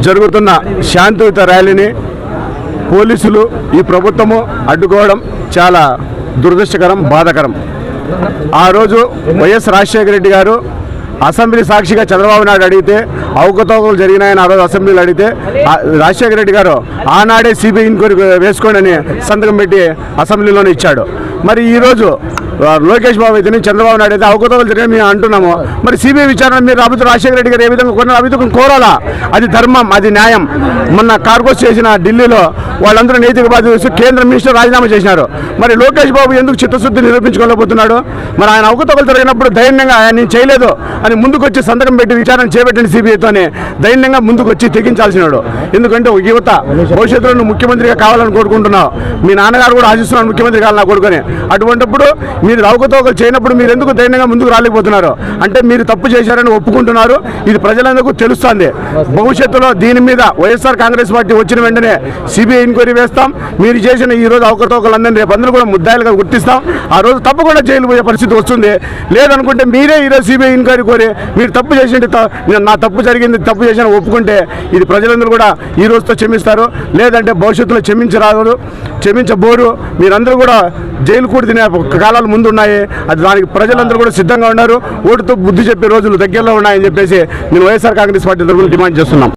జరుగుతున్న శాంతియుత ర్యాలీని పోలీసులు ఈ ప్రభుత్వము అడ్డుకోవడం చాలా దురదృష్టకరం, బాధాకరం. ఆ రోజు వైఎస్ రాజశేఖర రెడ్డి గారు అసెంబ్లీ సాక్షిగా చంద్రబాబు నాయుడు అడిగితే అవకతవకలు జరిగినాయని ఆ రోజు అసెంబ్లీలో అడిగితే రాజశేఖర రెడ్డి గారు ఆనాడే సిబిఐ ఎంక్వైరీ వేసుకోండి అని సంతకం పెట్టి అసెంబ్లీలోనే ఇచ్చాడు. మరి ఈరోజు లోకేష్ బాబు అయితే చంద్రబాబు నాయుడు అయితే అవకతవకలు జరిగిన మేము అంటున్నాము. మరి సిబిఐ విచారణ మీరు అభివృద్ధి రాజశేఖర రెడ్డి గారు ఏ విధంగా కొన్నారు? అభివృద్ధి కోరాలా? అది ధర్మం, అది న్యాయం. మొన్న కార్గోస్ చేసిన ఢిల్లీలో వాళ్ళందరూ నైతిక బాధ్యత వేసి కేంద్ర మినిస్టర్ రాజీనామా చేసినారు. మరి లోకేష్ బాబు ఎందుకు చిత్తశుద్ధి నిరూపించుకోలేకపోతున్నాడు? మరి ఆయన అవకతవకలు జరిగినప్పుడు ధైర్యంగా ఆయన నేను చేయలేదు అని ముందుకు వచ్చి సంతకం పెట్టి విచారణ చేపట్టండి సిబిఐతోనే ధైర్యంగా ముందుకు వచ్చి తెగించాల్సినాడు. ఎందుకంటే ఒక యువత భవిష్యత్తులో నువ్వు ముఖ్యమంత్రిగా కావాలని కోరుకుంటున్నావు, మీ నాన్నగారు కూడా ఆశిస్తున్నాను ముఖ్యమంత్రి కావాలని నా కొడుకుని. అటువంటిప్పుడు మీరు అవకతవకలు చేయనప్పుడు మీరు ఎందుకు ధైర్యంగా ముందుకు రాలేకపోతున్నారు? అంటే మీరు తప్పు చేశారని ఒప్పుకుంటున్నారు. ఇది ప్రజలందరికీ తెలుస్తుంది. భవిష్యత్తులో దీని మీద వైఎస్ఆర్ కాంగ్రెస్ పార్టీ వచ్చిన వెంటనే సిబిఐ ఎంక్వైరీ వేస్తాం. మీరు చేసిన ఈ రోజు అవకతవకలందరినీ రేపు అందరూ కూడా ముద్దాయిలుగా గుర్తిస్తాం. ఆ రోజు తప్పకుండా జైలు పోయే పరిస్థితి వస్తుంది. లేదనుకుంటే మీరే ఈరోజు సిబిఐ ఎంక్వైరీ కోరి మీరు తప్పు చేసింటే నా తప్పు జరిగింది, తప్పు చేసిన ఒప్పుకుంటే ఇది ప్రజలందరూ కూడా ఈ రోజుతో క్షమిస్తారు. లేదంటే భవిష్యత్తులో క్షమించబోరు. మీరందరూ కూడా జైలు కూడా తినే కాలాలు ముందు ఉన్నాయి. అది దానికి ప్రజలందరూ కూడా సిద్ధంగా ఉన్నారు. ఓటుతో బుద్ధి చెప్పే రోజులు దగ్గరలో ఉన్నాయని చెప్పేసి నేను వైఎస్ఆర్ కాంగ్రెస్ పార్టీ తరఫున డిమాండ్ చేస్తున్నాం.